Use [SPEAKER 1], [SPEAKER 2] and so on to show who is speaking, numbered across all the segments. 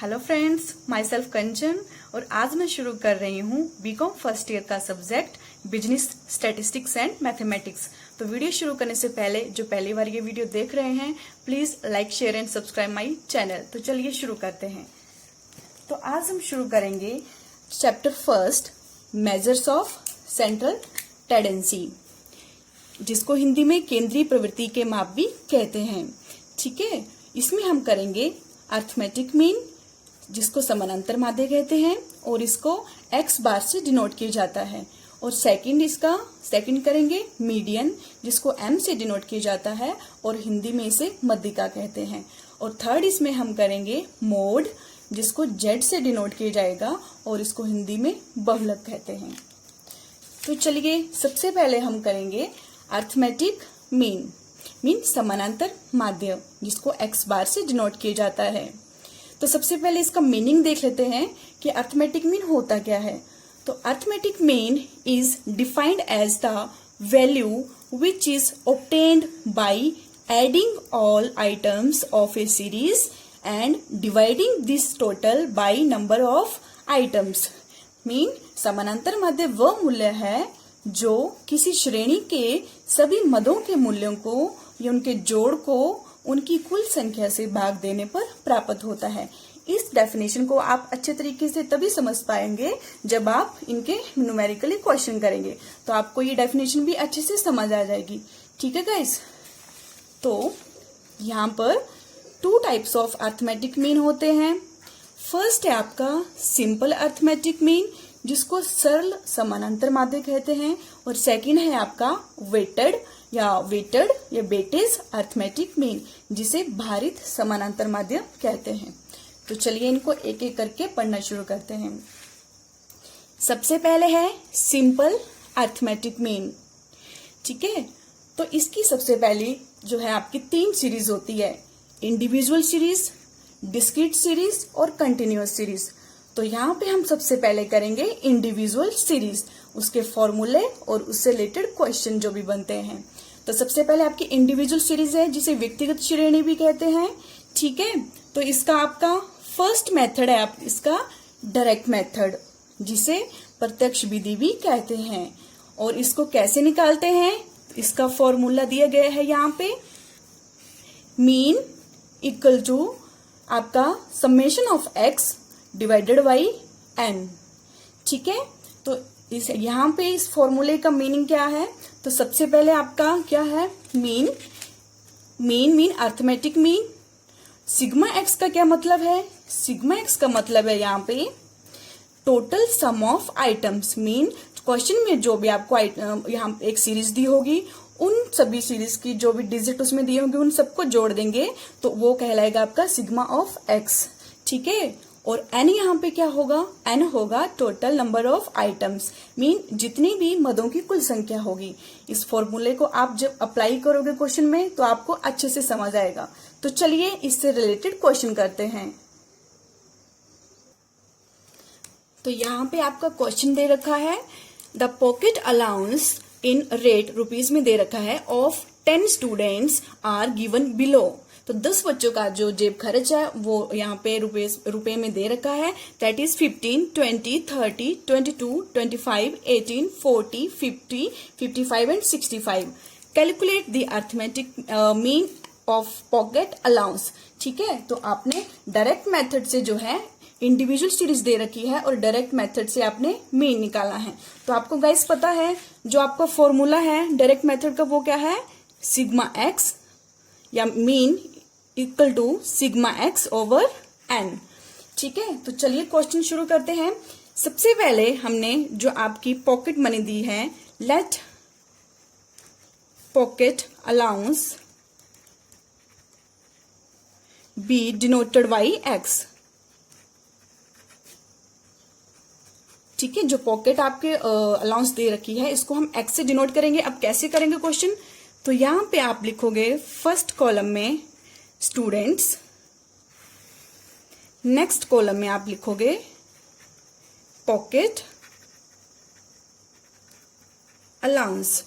[SPEAKER 1] Hello friends, my self कंचन और आज मैं शुरू कर रही हूँ बीकॉम फर्स्ट ईयर का subject business statistics and mathematics. तो वीडियो शुरू करने से पहले जो पहली बार ये वीडियो देख रहे हैं please like share and subscribe my channel. तो चलिए शुरू करते हैं। तो आज हम शुरू करेंगे chapter first, measures of central tendency, जिसको हिंदी में केंद्रीय प्रवृत्ति के माप भी कहते हैं। ठीक है, इसमें हम करेंगे अर्थमेटिक मीन, जिसको समानांतर माध्य कहते हैं और इसको x बार से डिनोट किया जाता है। और सेकंड करेंगे मीडियन, जिसको m से डिनोट किया जाता है और हिंदी में इसे मध्यिका कहते हैं। और थर्ड इसमें हम करेंगे मोड, जिसको z से डिनोट किया जाएगा और इसको हिंदी में बहुलक कहते हैं। तो चलिए सबसे पहले हम करेंगे अर्थमेटिक मीन समानांतर माध्य, जिसको x बार से डिनोट किया जाता है। तो सबसे पहले इसका मीनिंग देख लेते हैं कि अर्थमेटिक मीन होता क्या है। तो arithmetic mean is defined as the value which is obtained by adding all items of a series and dividing this total by number of items. Mean समानांतर माध्य वह मूल्य है जो किसी श्रेणी के सभी मदों के मूल्यों को या उनके जोड़ को उनकी कुल संख्या से भाग देने पर प्राप्त होता है। इस डेफिनेशन को आप अच्छे तरीके से तभी समझ पाएंगे जब आप इनके न्यूमेरिकली क्वेश्चन करेंगे, तो आपको ये डेफिनेशन भी अच्छे से समझ आ जाएगी। ठीक है गाइस, तो यहाँ पर two types of arithmetic mean होते हैं। फर्स्ट है आपका सिंपल अर्थमेटिक मीन, जिसको सरल समानांतर माध्य कहते हैं। और सेकंड है आपका वेटेड या वेटेज अर्थमेटिक मीन, जिसे भारित समानांतर माध्य कहते हैं। तो चलिए इनको एक एक करके पढ़ना शुरू करते हैं। सबसे पहले है सिंपल अर्थमेटिक मीन। ठीक है, तो इसकी सबसे पहली जो है आपकी तीन सीरीज होती है, इंडिविजुअल सीरीज, डिस्क्रीट सीरीज और कंटिन्यूअस सीरीज। तो यहाँ पे हम सबसे पहले करेंगे इंडिविजुअल सीरीज, उसके फॉर्मूले और उससे रिलेटेड क्वेश्चन जो भी बनते हैं। तो सबसे पहले आपकी इंडिविजुअल सीरीज है, जिसे व्यक्तिगत श्रेणी भी कहते हैं। ठीक है, तो इसका आपका फर्स्ट मेथड है आप इसका डायरेक्ट मेथड, जिसे प्रत्यक्ष विधि भी कहते हैं। और इसको कैसे निकालते हैं, इसका फॉर्मूला दिया गया है यहाँ पे, मीन इक्वल टू आपका summation of x divided by n। ठीक है, तो यहाँ पे इस फॉर्मूले का मीनिंग क्या है, तो सबसे पहले आपका क्या है, mean arithmetic mean. Sigma x का क्या मतलब है, सिग्मा एक्स का मतलब है यहाँ पे total sum of items. Mean question में जो भी आपको यहाँ एक सीरीज दी होगी, उन सभी सीरीज की जो भी डिजिट उसमें दिए होंगे उन सबको जोड़ देंगे तो वो कहलाएगा आपका सिग्मा ऑफ एक्स। ठीक है, और n यहाँ पे क्या होगा, n होगा total number of items, mean जितनी भी मदों की कुल संख्या होगी। इस फॉर्मूले को आप जब अप्लाई करोगे क्वेश्चन में तो आपको अच्छे से समझ आएगा। तो चलिए इससे रिलेटेड क्वेश्चन करते हैं। तो यहाँ पे आपका क्वेश्चन दे रखा है, the pocket allowance in rate rupees में दे रखा है of 10 students are given below. तो 10 बच्चों का जो जेब खर्च है वो यहाँ पे रुपए में दे रखा है, that is 15, 20, 30, 22, 25, 18, 40, 50, 55 and 65। Calculate the arithmetic mean of pocket allowance. ठीक है, तो आपने डायरेक्ट मेथड से जो है इंडिविजुअल सीरीज दे रखी है और डायरेक्ट मेथड से आपने मीन निकाला है। तो आपको गाइस पता है जो आपका फॉर्मूला है डायरेक्ट मेथड का वो क्या है, सिग्मा एक्स या mean equal to sigma x over n. ठीक है, तो चलिए क्वेश्चन शुरू करते हैं। सबसे पहले हमने जो आपकी पॉकेट मनी दी है, let pocket allowance be denoted by x. ठीक है, जो पॉकेट आपके अलाउंस दे रखी है इसको हम एक्स से डिनोट करेंगे। अब कैसे करेंगे क्वेश्चन, तो यहां पे आप लिखोगे फर्स्ट कॉलम में स्टूडेंट्स, नेक्स्ट कॉलम में आप लिखोगे पॉकेट अलाउंस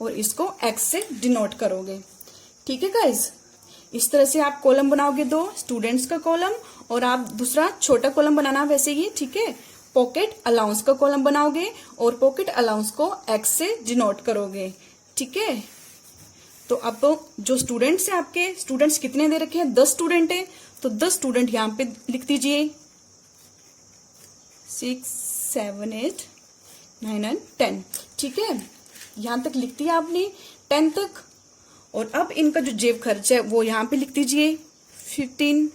[SPEAKER 1] और इसको एक्स से डिनोट करोगे। ठीक है गाइज, इस तरह से आप कॉलम बनाओगे, दो स्टूडेंट्स का कॉलम और आप दूसरा छोटा कॉलम बनाना वैसे ही, ठीक है। पॉकेट अलाउंस का कॉलम बनाओगे और पॉकेट अलाउंस को एक्स से डिनोट करोगे, ठीक है। तो अब जो स्टूडेंट्स है आपके, स्टूडेंट्स कितने दे रखे हैं, 10 स्टूडेंट है, तो 10 स्टूडेंट यहाँ पे लिख दीजिए 6 7 8 9 और 10, ठीक है। यहां तक लिख दिया आपने 10 तक। और अब इनका जो जेब खर्च है वो यहाँ पे लिख दीजिए 15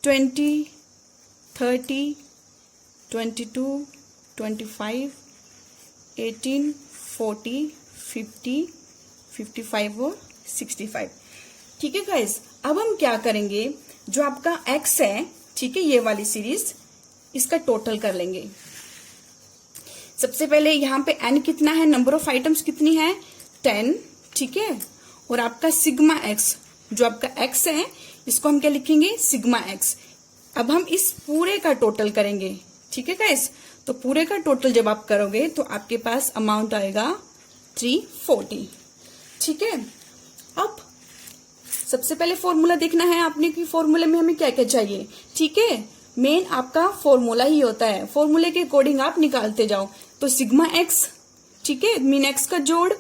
[SPEAKER 1] 20 30 22 25 18 40 50 55 और 65, ठीक है गाइस। अब हम क्या करेंगे, जो आपका एक्स है, ठीक है, ये वाली सीरीज, इसका टोटल कर लेंगे। सबसे पहले यहाँ पे एन कितना है, नंबर ऑफ आइटम्स कितनी है, 10, ठीक है। और आपका सिग्मा एक्स, जो आपका एक्स है, इसको हम क्या लिखेंगे, सिग्मा एक्स। अब हम इस पूरे का टोटल करेंगे, ठीक है गाइस। तो पूरे का टोटल जब आप करोगे तो आपके पास अमाउंट आएगा 340, ठीक है। अब सबसे पहले फॉर्मूला देखना है आपने कि फॉर्मूले में हमें क्या क्या चाहिए, ठीक है। मेन आपका फॉर्मूला ही होता है, फॉर्मूले के अकॉर्डिंग आप निकालते जाओ। तो सिग्मा एक्स, ठीक है, मीन एक्स का जोड़,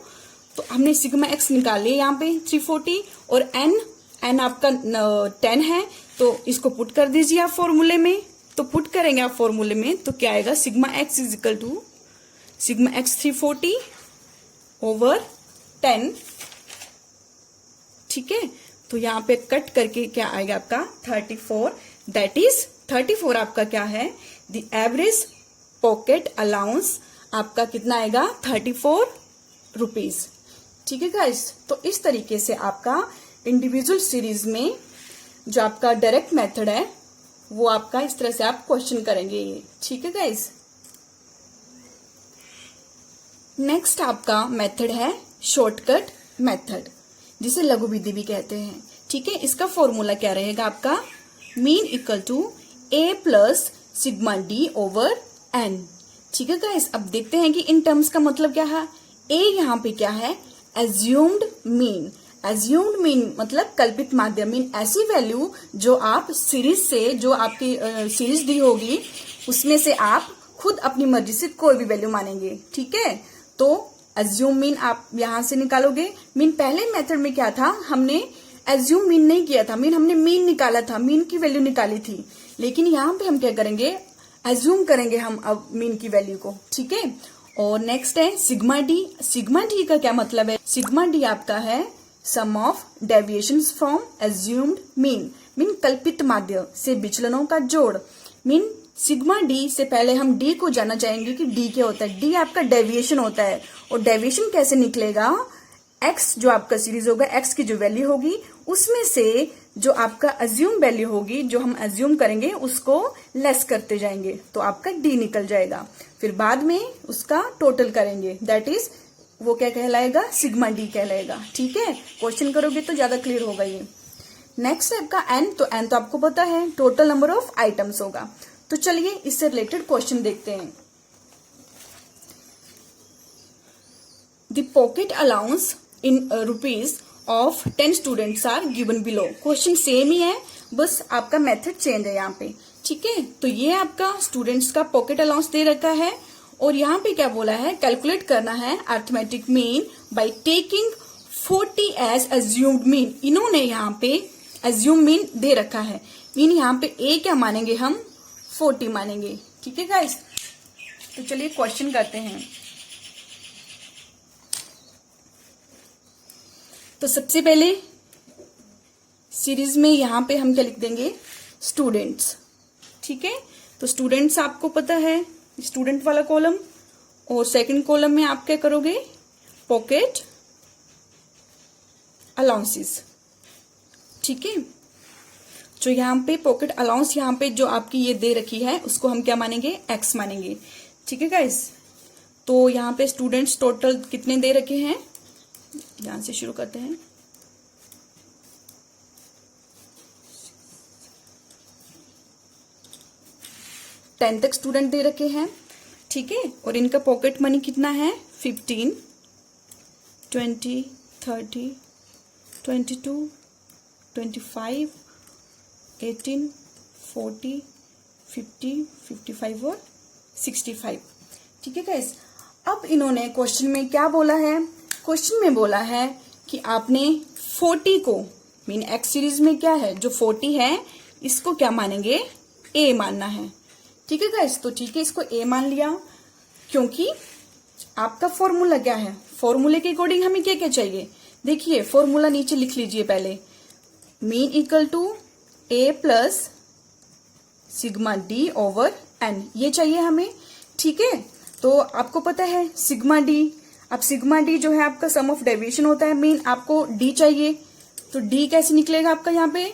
[SPEAKER 1] तो हमने सिग्मा एक्स निकाल लिया यहाँ पे 340। और एन आपका 10 है, तो इसको पुट कर दीजिए आप फॉर्मूले में। तो पुट करेंगे आप फॉर्मूले में तो क्या आएगा, sigma x is equal to sigma x 340 over 10, ठीक है। तो यहाँ पे कट करके क्या आएगा आपका 34, दैट इज 34 आपका क्या है, द एवरेज पॉकेट अलाउंस आपका कितना आएगा 34 रुपीज, ठीक है गाइस। तो इस तरीके से आपका इंडिविजुअल सीरीज में जो आपका डायरेक्ट मेथड है वो आपका इस तरह से आप क्वेश्चन करेंगे, ठीक है गाइस। नेक्स्ट आपका मेथड है शॉर्टकट मेथड, जिसे लघु विधि भी कहते हैं, ठीक है। इसका फॉर्मूला क्या रहेगा आपका, mean equal to a plus sigma d over n, ठीक है गाइस। अब देखते हैं कि इन टर्म्स का मतलब क्या है। ए यहाँ पे क्या है, एज्यूम्ड मीन। एज्यूम्ड मीन मतलब कल्पित माध्य, मीन ऐसी वैल्यू जो आप सीरीज से, जो आपकी सीरीज दी होगी उसमें से आप खुद अपनी मर्जी से कोई भी वैल्यू मानेंगे, ठीक है। तो एज्यूम मीन आप यहां से निकालोगे। मीन पहले मेथड में क्या था, हमने एज्यूम मीन नहीं किया था, मीन हमने मीन निकाला था, मीन की वैल्यू निकाली थी। लेकिन यहाँ पे हम क्या करेंगे, एज्यूम करेंगे हम अब मीन की वैल्यू को, ठीक है। और नेक्स्ट है सिग्मा डी। सिग्मा डी का क्या मतलब है, सिग्मा डी आपका है sum of deviations from assumed mean, mean कल्पित माध्य से विचलनों का जोड़। मीन सिग्मा डी से पहले हम डी को जानना चाहेंगे कि डी क्या होता है। डी आपका डेविएशन होता है, और डेविएशन कैसे निकलेगा, एक्स जो आपका सीरीज होगा, एक्स की जो वैल्यू होगी उसमें से जो आपका अज्यूम वैल्यू होगी, जो हम अज्यूम करेंगे उसको लेस करते जाएंगे, तो आपका डी निकल जाएगा। फिर बाद में उसका टोटल करेंगे, दैट इज वो क्या कहलाएगा, सिग्मा डी कहलाएगा, ठीक है। क्वेश्चन करोगे तो ज्यादा क्लियर होगा ये। नेक्स्ट है आपका एन। तो एन तो आपको पता है टोटल नंबर ऑफ आइटम्स होगा। तो चलिए इससे रिलेटेड क्वेश्चन देखते हैं। The pocket allowance in rupees of 10 students are given below. Question same ही है, बस आपका मेथड चेंज है यहाँ पे, ठीक है। तो ये आपका स्टूडेंट्स का पॉकेट अलाउंस दे रखा है, और यहाँ पे क्या बोला है, कैलकुलेट करना है arithmetic mean by taking 40 as assumed mean. इन्होंने यहाँ पे अज्यूम मीन दे रखा है, मीन यहाँ पे ए क्या मानेंगे हम, 40 मानेंगे, ठीक है गाइस। तो चलिए क्वेश्चन करते हैं। तो सबसे पहले सीरीज में यहाँ पे हम क्या लिख देंगे, स्टूडेंट्स, ठीक है। तो स्टूडेंट्स आपको पता है स्टूडेंट वाला कॉलम, और सेकंड कॉलम में आप क्या करोगे, पॉकेट अलाउंसेस, ठीक है। जो यहाँ पे पॉकेट अलाउंस यहाँ पे जो आपकी ये दे रखी है उसको हम क्या मानेंगे, एक्स मानेंगे, ठीक है गाइस। तो यहाँ पे स्टूडेंट्स टोटल कितने दे रखे हैं, यहां से शुरू करते हैं। टेन तक स्टूडेंट दे रखे हैं, ठीक है। और इनका पॉकेट मनी कितना है, 15 20 30 22 25, 18, 40, 50, 55 और 65। ठीक है गाइस। अब इन्होंने क्वेश्चन में क्या बोला है, क्वेश्चन में बोला है कि आपने 40 को मीन एक्स सीरीज में क्या है, जो 40 है इसको क्या मानेंगे, ए मानना है। ठीक है गाइस, तो ठीक है, इसको ए मान लिया, क्योंकि आपका फॉर्मूला क्या है, फॉर्मूले के अकॉर्डिंग हमें क्या क्या चाहिए, देखिए फॉर्मूला नीचे लिख लीजिए पहले, mean equal to a plus sigma d over n, ये चाहिए हमें। ठीक है, तो आपको पता है सिग्मा डी, अब सिग्मा डी जो है आपका सम ऑफ डेविएशन होता है, मीन आपको डी चाहिए, तो डी कैसे निकलेगा आपका, यहाँ पे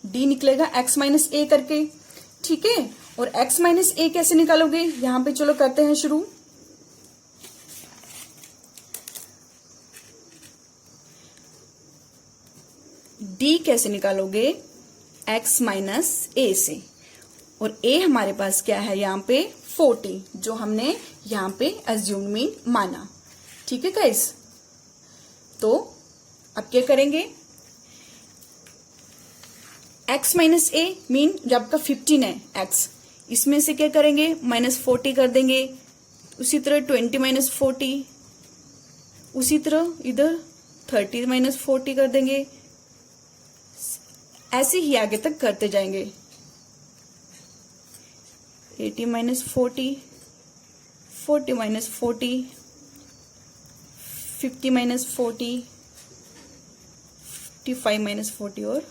[SPEAKER 1] डी निकलेगा x माइनस ए करके। ठीक है, और x माइनस ए कैसे निकालोगे, यहाँ पे चलो करते हैं शुरू। डी कैसे निकालोगे, x माइनस ए से, और a हमारे पास क्या है यहाँ पे 40, जो हमने यहाँ पे अज्यूम मीन माना। ठीक है गाइस, तो अब क्या करेंगे, x माइनस ए मीन जब आपका 15 है x, इसमें से क्या करेंगे माइनस 40 कर देंगे, उसी तरह 20 माइनस 40, उसी तरह इधर 30 माइनस 40 कर देंगे, ऐसे ही आगे तक करते जाएंगे, 80 माइनस 40, 40 माइनस 40, 50 माइनस 40, 55 माइनस 40 और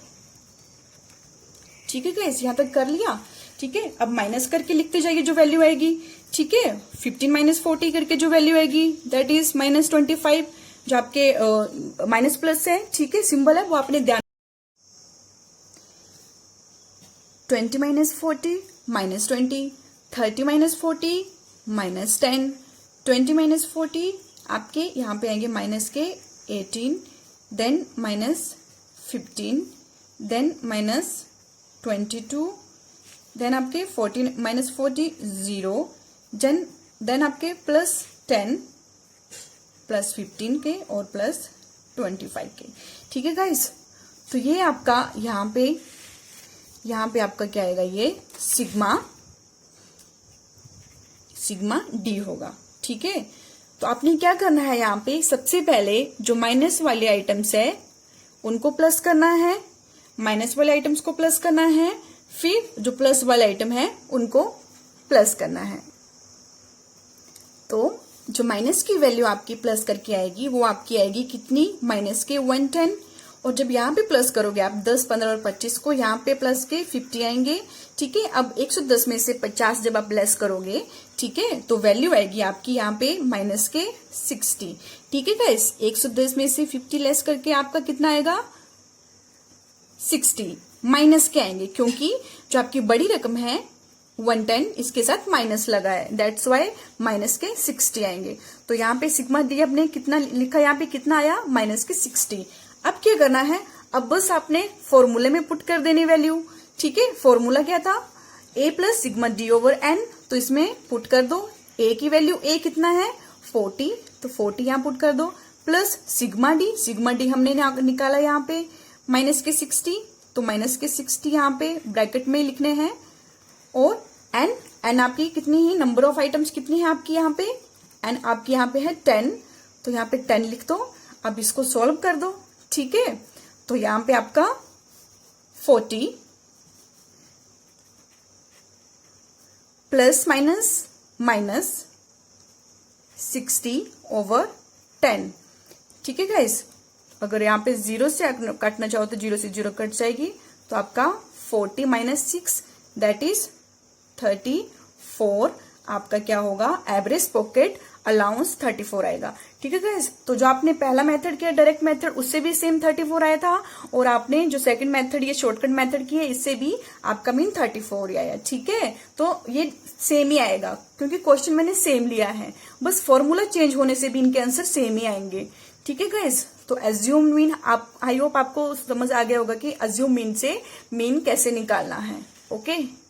[SPEAKER 1] ठीक है गाइस, यहां तक कर लिया। ठीक है, अब माइनस करके लिखते जाइए जो वैल्यू आएगी। ठीक है, 15 माइनस 40 करके जो वैल्यू आएगी दैट इज माइनस 25, जो आपके माइनस प्लस है, ठीक है, सिंबल है वो आपने ध्यान, 20 minus 40 minus 20, 30 minus 40 minus 10, 20 minus 40 आपके यहाँ पे आएंगे माइनस के 18, then minus 15, then minus 22, then आपके 40 माइनस 40 0, देन आपके प्लस 10 प्लस 15 के और प्लस 25 के। ठीक है गाइस, तो ये आपका यहाँ पे आपका क्या आएगा, ये सिग्मा डी होगा। ठीक है, तो आपने क्या करना है, यहाँ पे सबसे पहले जो माइनस वाले आइटम्स है उनको प्लस करना है, माइनस वाले आइटम्स को प्लस करना है, फिर जो प्लस वाले आइटम है उनको प्लस करना है। तो जो माइनस की वैल्यू आपकी प्लस करके आएगी वो आपकी आएगी कितनी, माइनस के 110, और जब यहाँ पे प्लस करोगे आप 10, 15 और 25 को, यहाँ पे प्लस के 50 आएंगे। ठीक है, अब 110 में से 50 जब आप लेस करोगे, ठीक है, तो वैल्यू आएगी आपकी यहाँ पे माइनस के 60। ठीक है गाइस, 110 में से 50 लेस करके आपका कितना आएगा 60, माइनस के आएंगे क्योंकि जो आपकी बड़ी रकम है 110 इसके साथ माइनस लगा है, दैट्स वाई माइनस के 60 आएंगे। तो यहाँ पे सिग्मा डी आपने कितना लिखा, यहाँ पे कितना आया माइनस के 60। अब क्या करना है, अब बस आपने फॉर्मूले में पुट कर देनी वैल्यू। ठीक है, फॉर्मूला क्या था, a plus sigma d over n, तो इसमें पुट कर दो a की वैल्यू, a कितना है 40, तो 40 यहाँ पुट कर दो, प्लस सिग्मा डी हमने निकाला यहाँ पे माइनस के 60, तो माइनस के 60 यहाँ पे ब्रैकेट में लिखने हैं, और एन आपकी कितनी है, नंबर ऑफ आइटम्स कितनी है आपकी यहाँ पे, एन आपकी यहाँ पे है 10, तो यहाँ पे 10 लिख दो। अब इसको सॉल्व कर दो। ठीक है, तो यहाँ पे आपका 40 प्लस माइनस 60 ओवर 10। ठीक है गाइस, अगर यहाँ पे 0 से काटना चाहो तो 0 से 0 कट जाएगी, तो आपका 40 माइनस 6 दैट इज 34 आपका क्या होगा, एवरेज पॉकेट अलाउंस 34 आएगा। ठीक है गाइस, तो जो आपने पहला मेथड किया डायरेक्ट मेथड, उससे भी सेम 34 आया था, और आपने जो सेकंड मेथड ये शॉर्टकट मेथड की है इससे भी आपका मीन 34 आया। ठीक है, तो ये सेम ही आएगा क्योंकि क्वेश्चन मैंने सेम लिया है, बस फॉर्मूला चेंज होने से भी इनके आंसर सेम ही आएंगे। ठीक है गाइस, तो अज्यूम मीन आप, आई होप आपको समझ आ गया होगा कि अज्यूम मीन से मीन कैसे निकालना है। ओके।